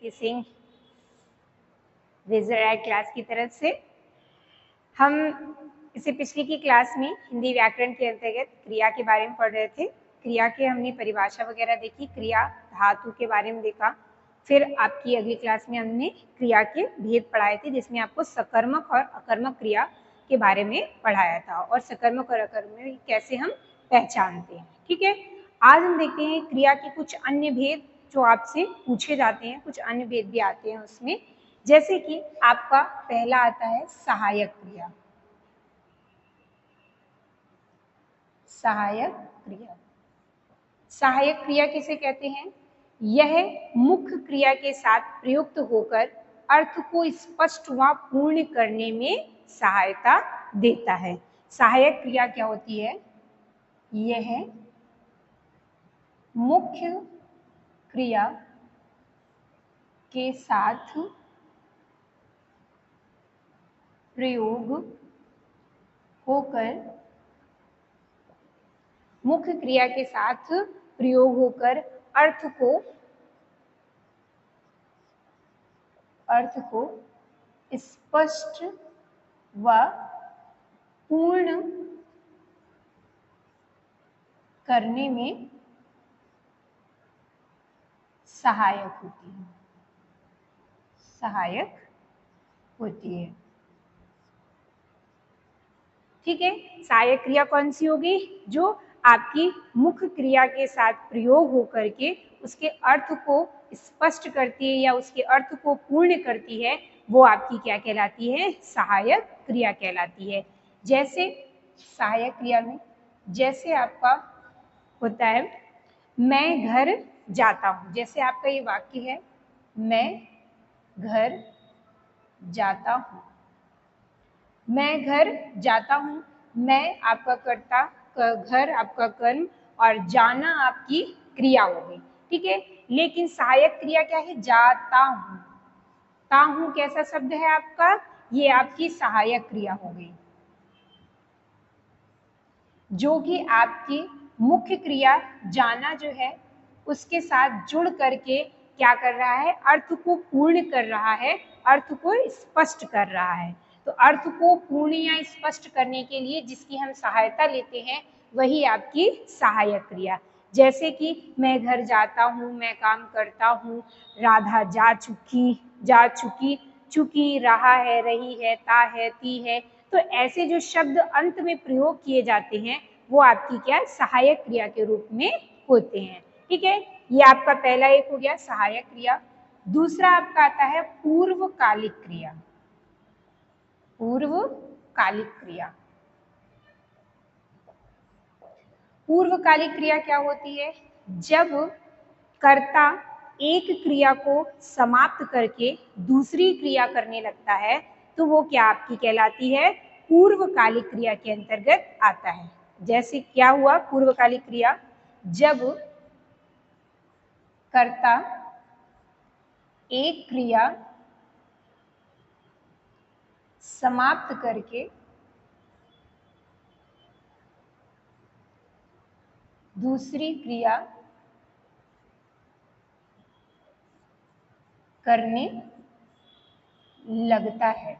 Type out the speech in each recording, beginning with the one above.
प्रीति सिंह, विजय class की तरफ से। हम इससे पिछली की क्लास में हिंदी व्याकरण के अंतर्गत क्रिया के बारे में पढ़ रहे थे। क्रिया के हमने परिभाषा वगैरह देखी, क्रिया धातु के बारे में देखा। फिर आपकी अगली क्लास में हमने क्रिया के भेद पढ़ाए थे, जिसमें आपको सकर्मक और अकर्मक क्रिया के बारे में पढ़ाया था और सकर्मक और अकर्मक कैसे हम पहचानते हैं। ठीक है, आज हम देखते हैं क्रिया के कुछ अन्य भेद जो आपसे पूछे जाते हैं। कुछ अन्य भेद भी आते हैं उसमें, जैसे कि आपका पहला आता है सहायक क्रिया। सहायक क्रिया, सहायक क्रिया किसे कहते हैं? यह मुख्य क्रिया के साथ प्रयुक्त होकर अर्थ को स्पष्ट व पूर्ण करने में सहायता देता है। सहायक क्रिया क्या होती है? यह मुख्य क्रिया के साथ प्रयोग होकर, मुख्य क्रिया के साथ प्रयोग होकर अर्थ को स्पष्ट व पूर्ण करने में सहायक होती है। सहायक होती है। ठीक है, सहायक क्रिया कौन सी होगी? जो आपकी मुख्य क्रिया के साथ प्रयोग होकर के उसके अर्थ को स्पष्ट करती है या उसके अर्थ को पूर्ण करती है, वो आपकी क्या कहलाती है? सहायक क्रिया कहलाती है। जैसे सहायक क्रिया में जैसे आपका होता है मैं घर जाता हूं। जैसे आपका ये वाक्य है, मैं घर जाता हूं। मैं घर जाता हूं, मैं आपका कर्ता, घर आपका कर्म और जाना आपकी क्रिया हो गई। ठीक है, लेकिन सहायक क्रिया क्या है? जाता हूं। ता हूं कैसा शब्द है आपका? ये आपकी सहायक क्रिया हो गई, जो कि आपकी मुख्य क्रिया जाना जो है उसके साथ जुड़ करके क्या कर रहा है? अर्थ को पूर्ण कर रहा है, अर्थ को स्पष्ट कर रहा है। तो अर्थ को पूर्ण या स्पष्ट करने के लिए जिसकी हम सहायता लेते हैं वही आपकी सहायक क्रिया। जैसे कि मैं घर जाता हूँ, मैं काम करता हूँ, राधा जा चुकी, चुकी, रहा है, रही है, ता है, ती है। तो ऐसे जो शब्द अंत में प्रयोग किए जाते हैं वो आपकी क्या? सहायक क्रिया के रूप में होते हैं। ठीक है, ये आपका पहला एक हो गया सहायक क्रिया। दूसरा आपका आता है पूर्वकालिक क्रिया। पूर्वकालिक क्रिया, पूर्वकालिक क्रिया क्या होती है? जब कर्ता एक क्रिया को समाप्त करके दूसरी क्रिया करने लगता है तो वो क्या आपकी कहलाती है? पूर्वकालिक क्रिया के अंतर्गत आता है। जैसे क्या हुआ पूर्वकालिक क्रिया? जब कर्ता एक क्रिया समाप्त करके दूसरी क्रिया करने लगता है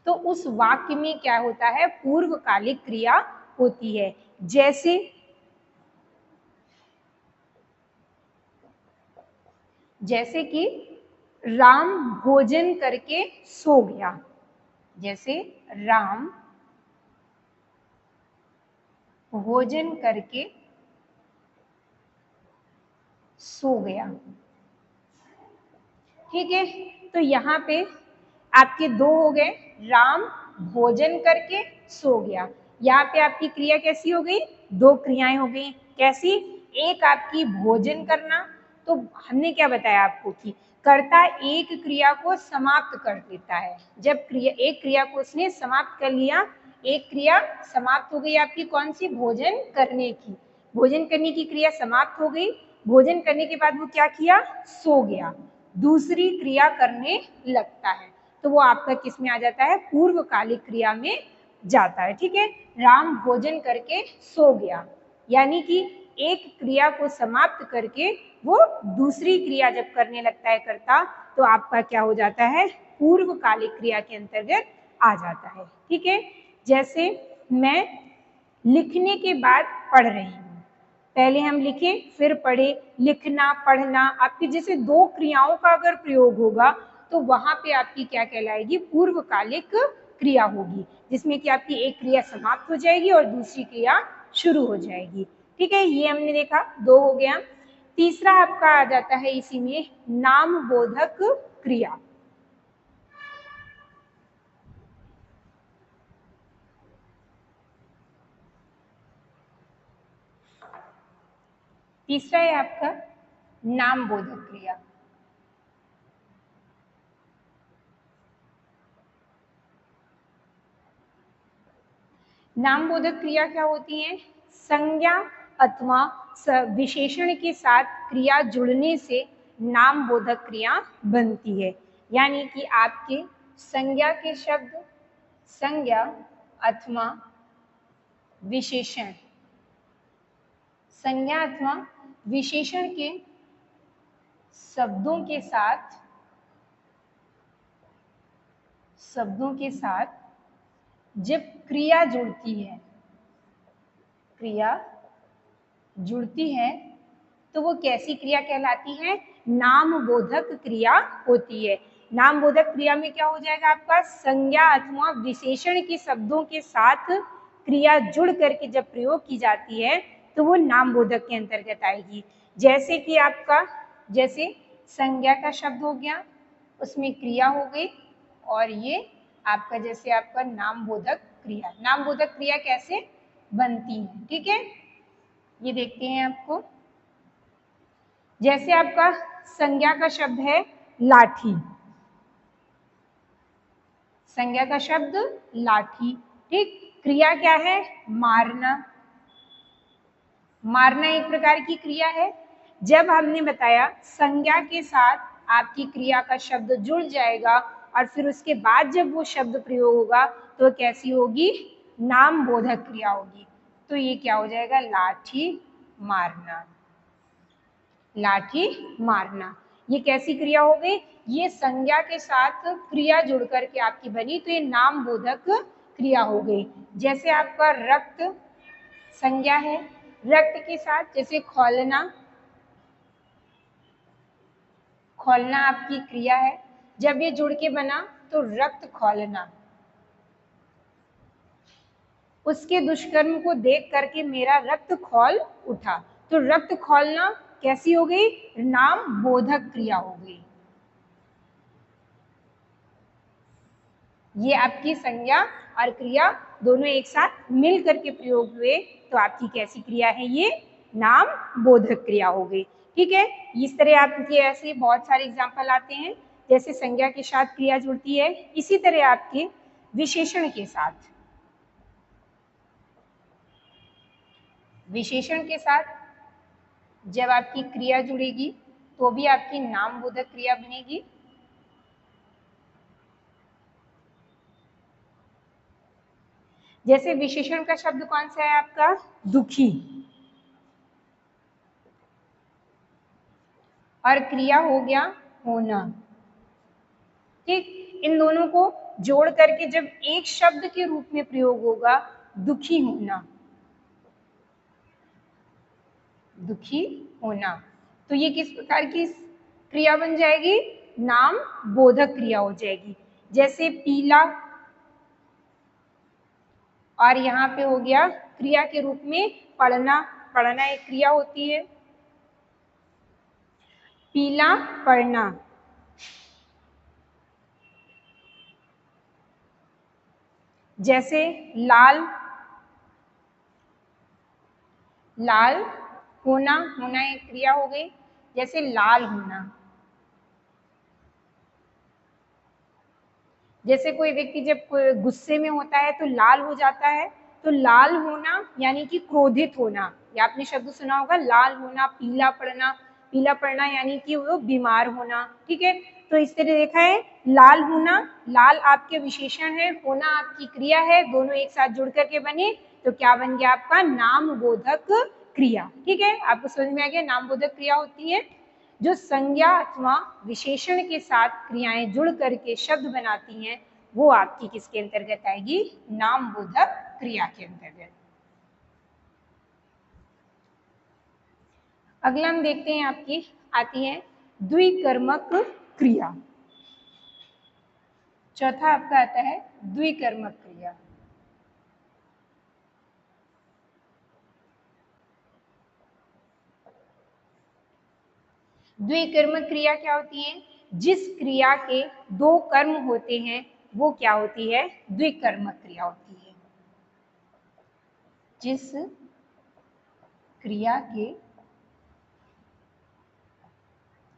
तो उस वाक्य में क्या होता है? पूर्वकालिक क्रिया होती है। जैसे कि राम भोजन करके सो गया। जैसे राम भोजन करके सो गया। ठीक है, तो यहाँ पे आपके दो हो गए, राम भोजन करके सो गया। यहाँ पे आपकी क्रिया कैसी हो गई? दो क्रियाएं हो गई। कैसी? एक आपकी भोजन करना, तो हमने क्या बताया आपको कि कर्ता एक क्रिया को समाप्त कर देता है। जब एक क्रिया को उसने समाप्त कर लिया, एक क्रिया समाप्त हो गई आपकी कौन सी? भोजन करने की। भोजन करने की क्रिया समाप्त हो गई। भोजन करने के बाद वो क्या किया? सो गया। दूसरी क्रिया करने लगता है तो वो आपका किस में आ जाता है? पूर्वकालिक क्रिया में जाता है। ठीक है, राम भोजन करके सो गया, यानी कि एक क्रिया को समाप्त करके वो दूसरी क्रिया जब करने लगता है कर्ता, तो आपका क्या हो जाता है, पूर्वकालिक क्रिया के अंतर्गत आ जाता है। ठीक है, जैसे मैं लिखने के बाद पढ़ रही हूँ, पहले हम लिखे फिर पढ़े, लिखना पढ़ना, आपकी जैसे दो क्रियाओं का अगर प्रयोग होगा तो वहां पे आपकी क्या कहलाएगी, पूर्वकालिक क्रिया होगी, जिसमें कि आपकी एक क्रिया समाप्त हो जाएगी और दूसरी क्रिया शुरू हो जाएगी। ठीक है, ये हमने देखा, दो हो गया। तीसरा आपका आ जाता है इसी में नामबोधक क्रिया। तीसरा है आपका नामबोधक क्रिया। नामबोधक क्रिया क्या होती है, संज्ञा अथवा विशेषण के साथ क्रिया जुड़ने से नामबोधक क्रिया बनती है। यानी कि आपके संज्ञा के शब्द, संज्ञा अथवा विशेषण, संज्ञा अथवा विशेषण के शब्दों के साथ जब क्रिया जुड़ती है, क्रिया जुड़ती है तो वो कैसी क्रिया कहलाती है, नामबोधक क्रिया होती है। नामबोधक क्रिया में क्या हो जाएगा आपका, संज्ञा अथवा विशेषण के शब्दों के साथ क्रिया जुड़ करके जब प्रयोग की जाती है तो वो नामबोधक के अंतर्गत आएगी। जैसे कि आपका, जैसे संज्ञा का शब्द हो गया, उसमें क्रिया हो गई, और ये आपका जैसे आपका नामबोधक क्रिया, नामबोधक क्रिया कैसे बनती है। ठीक है, ये देखते हैं आपको। जैसे आपका संज्ञा का शब्द है लाठी, संज्ञा का शब्द लाठी, ठीक, क्रिया क्या है, मारना, मारना एक प्रकार की क्रिया है। जब हमने बताया संज्ञा के साथ आपकी क्रिया का शब्द जुड़ जाएगा और फिर उसके बाद जब वो शब्द प्रयोग होगा तो कैसी होगी, नामबोधक क्रिया होगी। तो ये क्या हो जाएगा, लाठी मारना, लाठी मारना। ये कैसी क्रिया हो गई, ये संज्ञा के साथ क्रिया जुड़ करके आपकी बनी, तो ये नामबोधक क्रिया हो गई। जैसे आपका रक्त संज्ञा है, रक्त के साथ जैसे खौलना, खौलना आपकी क्रिया है, जब ये जुड़ के बना तो रक्त खौलना, उसके दुष्कर्म को देख करके मेरा रक्त खौल उठा, तो रक्त खौलना कैसी हो गई, नामबोधक क्रिया हो गई। ये आपकी संज्ञा और क्रिया दोनों एक साथ मिल करके प्रयोग हुए तो आपकी कैसी क्रिया है, ये नामबोधक क्रिया हो गई। ठीक है, इस तरह आपके ऐसे बहुत सारे एग्जाम्पल आते हैं, जैसे संज्ञा के साथ क्रिया जुड़ती है, इसी तरह आपके विशेषण के साथ, विशेषण के साथ जब आपकी क्रिया जुड़ेगी तो भी आपकी नामबोधक क्रिया बनेगी। जैसे विशेषण का शब्द कौन सा है आपका, दुखी, और क्रिया हो गया होना। ठीक, इन दोनों को जोड़ करके जब एक शब्द के रूप में प्रयोग होगा, दुखी होना, दुखी होना, तो ये किस प्रकार की क्रिया बन जाएगी, नामबोधक क्रिया हो जाएगी। जैसे पीला, और यहाँ पे हो गया क्रिया के रूप में पढ़ना, पढ़ना एक क्रिया होती है, पीला पढ़ना। जैसे लाल, लाल होना, होना एक क्रिया हो गई, जैसे लाल होना। जैसे कोई व्यक्ति जब गुस्से में होता है तो लाल हो जाता है, तो लाल होना यानी कि क्रोधित होना, या आपने शब्द सुना होगा लाल होना, पीला पड़ना, पीला पड़ना यानी कि वो बीमार होना। ठीक है, तो इस तरह देखा है, लाल होना, लाल आपके विशेषण है, होना आपकी क्रिया है, दोनों एक साथ जुड़ करके बने तो क्या बन गया आपका, नामबोधक क्रिया। ठीक है, आपको समझ में आ गया। नामबोधक क्रिया होती है जो संज्ञा अथवा विशेषण के साथ क्रियाएं जुड़ करके शब्द बनाती हैं, वो आपकी किसके अंतर्गत आएगी? नामबोधक क्रिया के अंतर्गत। अगला हम देखते हैं, आपकी आती है द्विकर्मक क्रिया। चौथा आपका आता है द्विकर्मक क्रिया। द्विकर्मक क्रिया क्या होती है? जिस क्रिया के दो कर्म होते हैं वो क्या होती है? द्विकर्मक क्रिया होती है। जिस क्रिया के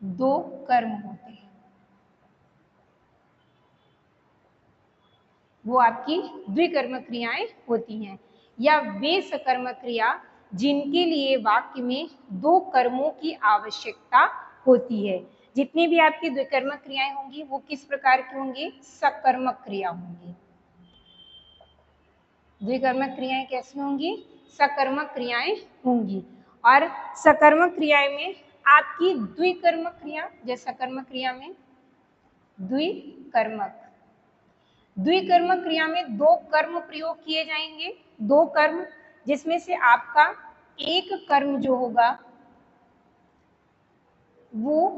दो कर्म होते हैं वो आपकी द्विकर्मक क्रियाएं होती हैं, या वे सकर्मक क्रिया जिनके लिए वाक्य में दो कर्मों की आवश्यकता होती है। जितनी भी आपकी द्विकर्मक क्रियाएं होंगी वो किस प्रकार की होंगी? सकर्मक क्रिया होंगी। द्विकर्मक क्रियाएं कैसी होंगी? सकर्मक क्रियाएं होंगी। और सकर्मक क्रियाएं में आपकी द्विकर्मक क्रिया, जैसे सकर्मक क्रिया में द्विकर्मक क्रिया में दो कर्म प्रयोग किए जाएंगे, दो कर्म, जिसमें से आपका एक कर्म जो होगा वो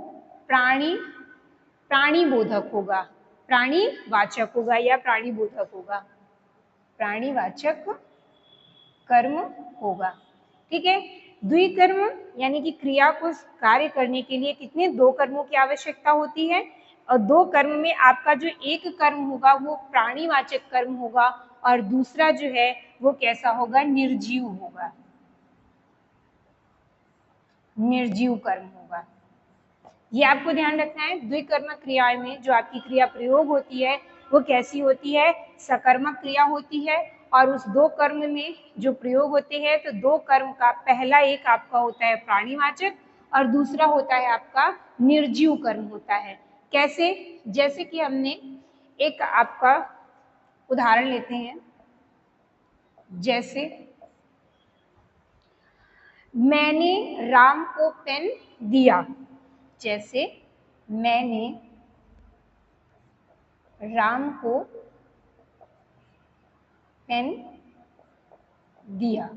प्राणीबोधक होगा, प्राणीवाचक होगा या प्राणीबोधक होगा, प्राणीवाचक कर्म होगा। ठीक है, द्विकर्म यानी कि क्रिया को कार्य करने के लिए कितने? दो कर्मों की आवश्यकता होती है, और दो कर्म में आपका जो एक कर्म होगा वो प्राणीवाचक कर्म होगा, और दूसरा जो है वो कैसा होगा? निर्जीव होगा, निर्जीव कर्म होगा। ये आपको ध्यान रखना है। द्विकर्मक क्रिया में जो आपकी क्रिया प्रयोग होती है वो कैसी होती है? सकर्मक क्रिया होती है, और उस दो कर्म में जो प्रयोग होते हैं तो दो कर्म का पहला एक आपका होता है प्राणीवाचक और दूसरा होता है आपका निर्जीव कर्म होता है। कैसे? जैसे कि हमने एक आपका उदाहरण लेते हैं, जैसे मैंने राम को पेन दिया। जैसे मैंने राम को पेन दिया।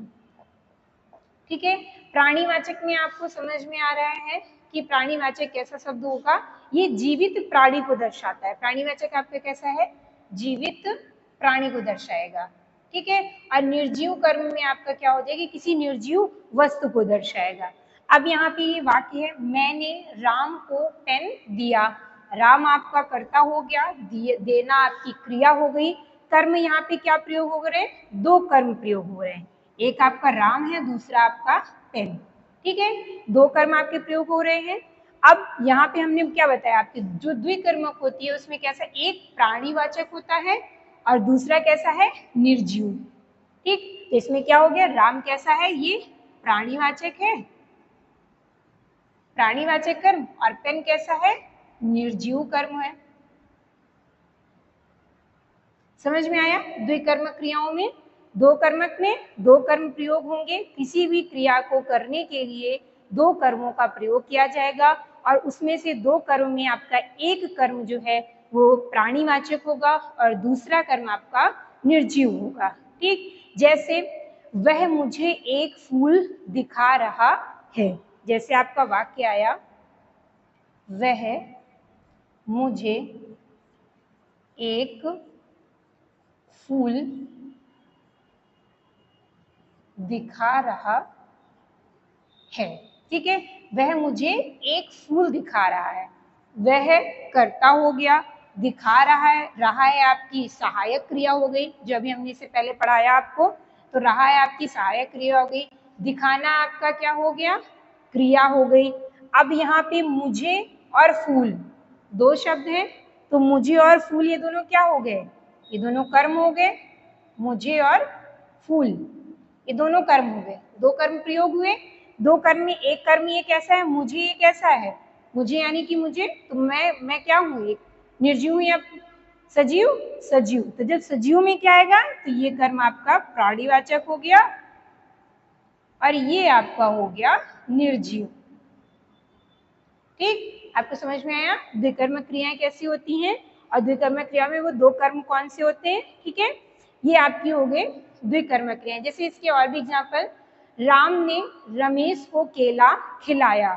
ठीक है, प्राणीवाचक में आपको समझ में आ रहा है कि प्राणीवाचक कैसा शब्द होगा? ये जीवित प्राणी को दर्शाता है। प्राणीवाचक आपका कैसा है? जीवित प्राणी को दर्शाएगा। ठीक है, और निर्जीव कर्म में आपका क्या हो जाएगा? किसी निर्जीव वस्तु को दर्शाएगा। अब यहाँ पे ये वाक्य है, मैंने राम को पेन दिया। राम आपका कर्ता हो गया, देना आपकी क्रिया हो गई। कर्म यहाँ पे क्या प्रयोग हो रहे हैं? दो कर्म प्रयोग हो रहे हैं, एक आपका राम है, दूसरा आपका पेन। ठीक है, दो कर्म आपके प्रयोग हो रहे हैं। अब यहाँ पे हमने क्या बताया? आपकी जो द्विकर्मक होती है उसमें कैसा? एक प्राणीवाचक होता है और दूसरा कैसा है? निर्जीव। ठीक, तो इसमें क्या हो गया? राम कैसा है? ये प्राणीवाचक है, प्राणीवाचक कर्म, और पेन कैसा है? निर्जीव कर्म है। समझ में आया? द्विकर्मक क्रियाओं में दो कर्मक में दो कर्म प्रयोग होंगे। किसी भी क्रिया को करने के लिए दो कर्मों का प्रयोग किया जाएगा, और उसमें से दो कर्म में आपका एक कर्म जो है वो प्राणीवाचक होगा और दूसरा कर्म आपका निर्जीव होगा। ठीक, जैसे वह मुझे एक फूल दिखा रहा है। जैसे आपका वाक्य आया, वह मुझे एक फूल दिखा रहा है। ठीक है, वह मुझे एक फूल दिखा रहा है। वह कर्ता हो गया, दिखा रहा है आपकी सहायक क्रिया हो गई, जो अभी हमने इससे पहले पढ़ाया आपको। तो रहा है आपकी सहायक क्रिया हो गई, दिखाना आपका क्या हो गया? क्रिया हो गई। अब यहाँ पे मुझे और फूल दो शब्द हैं, तो मुझे और फूल ये दोनों क्या हो गए? ये दोनों कर्म हो गए। मुझे और फूल ये दोनों कर्म हो गए, दो कर्म प्रयोग हुए। दो कर्म में एक कर्म ये कैसा है? मुझे। ये कैसा है? मुझे यानी कि मुझे, तो मैं क्या हूँ? एक निर्जीव या सजीव? सजीव। तो जब सजीव में क्या आएगा? तो ये कर्म आपका प्राणीवाचक हो गया, और ये आपका हो गया निर्जीव। ठीक, आपको समझ में आया द्विकर्मक क्रियाएं कैसी होती हैं, और द्विकर्मक क्रिया में वो दो कर्म कौन से होते हैं। ठीक है, ये आपकी हो गई द्विकर्मक क्रियाएं। जैसे इसके और भी एग्जाम्पल, राम ने रमेश को केला खिलाया।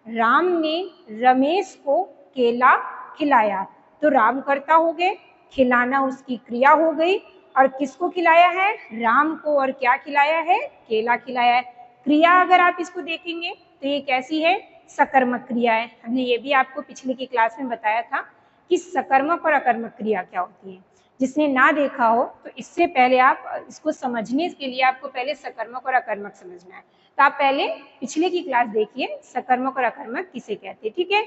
राम ने रमेश को केला खिलाया, तो राम कर्ता हो गए, खिलाना उसकी क्रिया हो गई, और किसको खिलाया है, राम को, और क्या खिलाया है, केला खिलाया है। क्रिया अगर आप इसको देखेंगे तो ये कैसी है, सकर्मक क्रिया है। हमने ये भी आपको पिछले की क्लास में बताया था कि सकर्मक और अकर्मक क्रिया क्या होती है। जिसने ना देखा हो तो इससे पहले आप इसको समझने के लिए आपको पहले सकर्मक और अकर्मक समझना है, तो आप पहले पिछले की क्लास देखिए सकर्मक और अकर्मक किसे कहते हैं। ठीक है,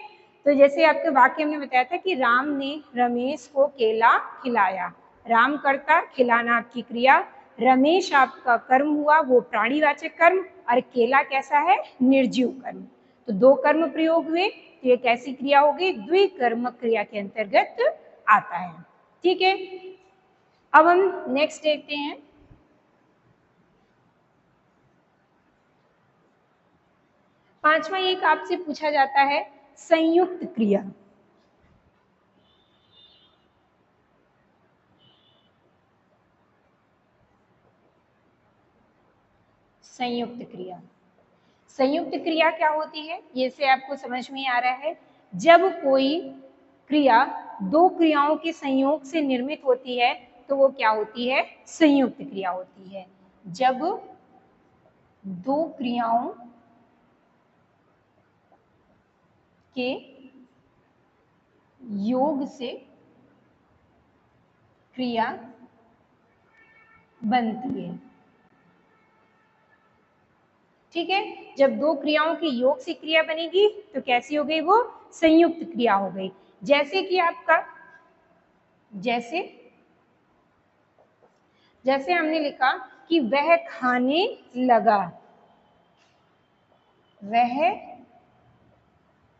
तो जैसे आपके वाक्य हमने बताया था कि राम ने रमेश को केला खिलाया। राम कर्ता, खिलाना आपकी क्रिया, रमेश आपका कर्म हुआ, वो प्राणीवाचक कर्म, और केला कैसा है, निर्जीव कर्म। तो दो कर्म प्रयोग हुए, तो ये कैसी क्रिया होगी, द्विकर्मक क्रिया के अंतर्गत आता है। ठीक है, अब हम नेक्स्ट देखते हैं। पांचवा एक आपसे पूछा जाता है संयुक्त क्रिया। संयुक्त क्रिया, संयुक्त क्रिया क्या होती है, ये से आपको समझ में आ रहा है। जब कोई क्रिया दो क्रियाओं के संयोग से निर्मित होती है तो वो क्या होती है, संयुक्त क्रिया होती है। जब दो क्रियाओं के योग से क्रिया बनती है। ठीक है, जब दो क्रियाओं के योग से क्रिया बनेगी तो कैसी हो गई, वो संयुक्त क्रिया हो गई। जैसे कि आपका, जैसे जैसे हमने लिखा कि वह खाने लगा, वह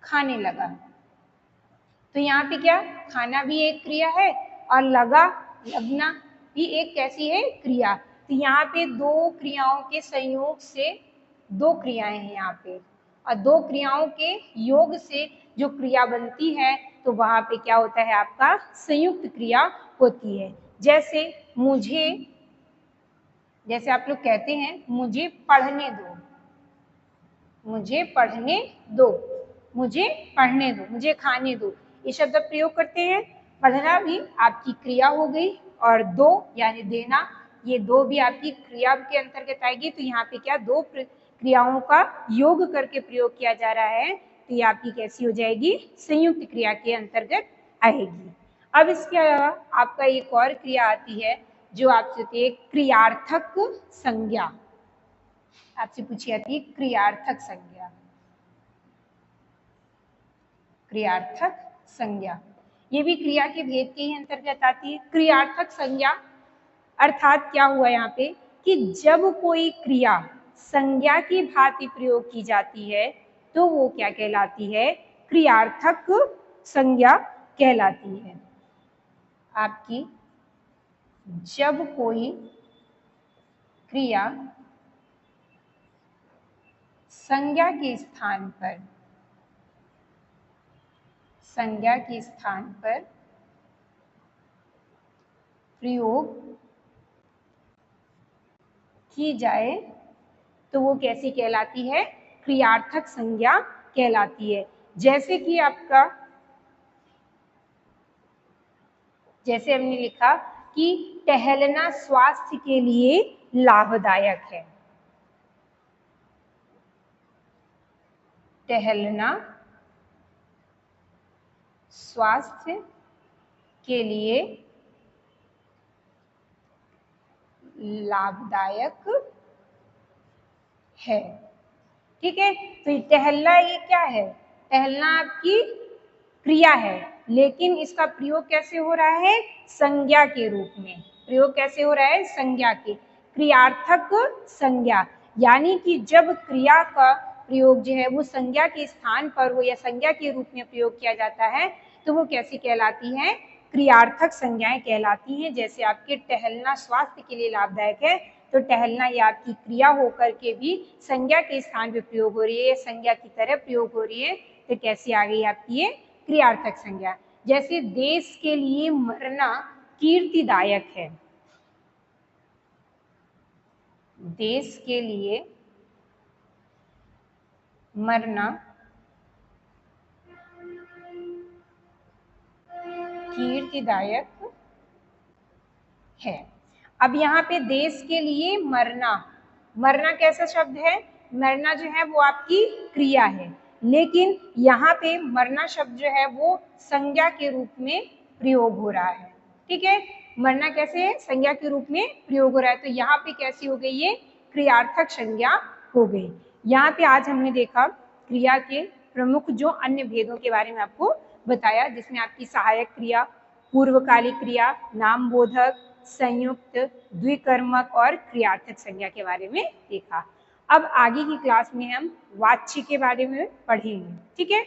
खाने लगा, तो यहाँ पे क्या, खाना भी एक क्रिया है और लगा, लगना भी एक कैसी है, क्रिया। तो यहाँ पे दो क्रियाओं के संयोग से दो क्रियाएं हैं यहाँ पे, और दो क्रियाओं के योग से जो क्रिया बनती है तो वहां पे क्या होता है, आपका संयुक्त क्रिया होती है। जैसे मुझे, जैसे आप लोग कहते हैं मुझे पढ़ने दो, मुझे पढ़ने दो, मुझे पढ़ने दो, मुझे खाने दो, ये शब्द प्रयोग करते हैं। पढ़ना भी आपकी क्रिया हो गई, और दो यानी देना, ये दो भी आपकी क्रिया के अंतर्गत आएगी। तो यहाँ पे क्या, दो क्रियाओं का योग करके प्रयोग किया जा रहा है, तो ये आपकी कैसी हो जाएगी, संयुक्त क्रिया के अंतर्गत आएगी। अब इसके अलावा आपका एक और क्रिया आती है जो आपसे होती है क्रियार्थक संज्ञा। आपसे पूछी जाती है क्रियार्थक संज्ञा, क्रियार्थक संज्ञा, ये भी क्रिया के भेद के ही अंतर्गत आती है। क्रियार्थक संज्ञा अर्थात क्या हुआ यहाँ पे कि जब कोई क्रिया संज्ञा की भांति प्रयोग की जाती है तो वो क्या कहलाती है, क्रियार्थक संज्ञा कहलाती है। आपकी जब कोई क्रिया संज्ञा के स्थान पर, संज्ञा के स्थान पर प्रयोग की जाए तो वो कैसी कहलाती है, क्रियार्थक संज्ञा कहलाती है। जैसे कि आपका, जैसे हमने लिखा कि टहलना स्वास्थ्य के लिए लाभदायक है, टहलना स्वास्थ्य के लिए लाभदायक है। ठीक है, तो टहलना ये क्या है, टहलना आपकी क्रिया है, लेकिन इसका प्रयोग कैसे हो रहा है, संज्ञा के रूप में। प्रयोग कैसे हो रहा है, संज्ञा के, क्रियार्थक संज्ञा, यानी कि जब क्रिया का प्रयोग जो है वो संज्ञा के स्थान पर हो या संज्ञा के रूप में प्रयोग किया जाता है तो वो कैसी कहलाती है, क्रियार्थक संज्ञाएं कहलाती हैं। जैसे आपके टहलना स्वास्थ्य के लिए लाभदायक है, तो टहलना ये आपकी क्रिया होकर के भी संज्ञा के स्थान पे प्रयोग हो रही है, संज्ञा की तरह प्रयोग हो रही है, तो कैसी आ गई आपकी ये क्रियार्थक संज्ञा। जैसे देश के लिए मरना कीर्तिदायक है, देश के लिए मरना कीर्तिदायक है। अब यहाँ पे देश के लिए मरना, मरना कैसा शब्द है, मरना जो है वो आपकी क्रिया है, लेकिन यहाँ पे मरना शब्द जो है वो संज्ञा के रूप में प्रयोग हो रहा है। ठीक है, मरना कैसे है, संज्ञा के रूप में प्रयोग हो रहा है, तो यहाँ पे कैसी हो गई, ये क्रियार्थक संज्ञा हो गई। यहाँ पे आज हमने देखा क्रिया के प्रमुख जो अन्य भेदों के बारे में आपको बताया, जिसमें आपकी सहायक क्रिया, पूर्वकालिक क्रिया, नामबोधक, संयुक्त, द्विकर्मक और क्रियार्थक संज्ञा के बारे में देखा। अब आगे की क्लास में हम वाच्य के बारे में पढ़ेंगे। ठीक है।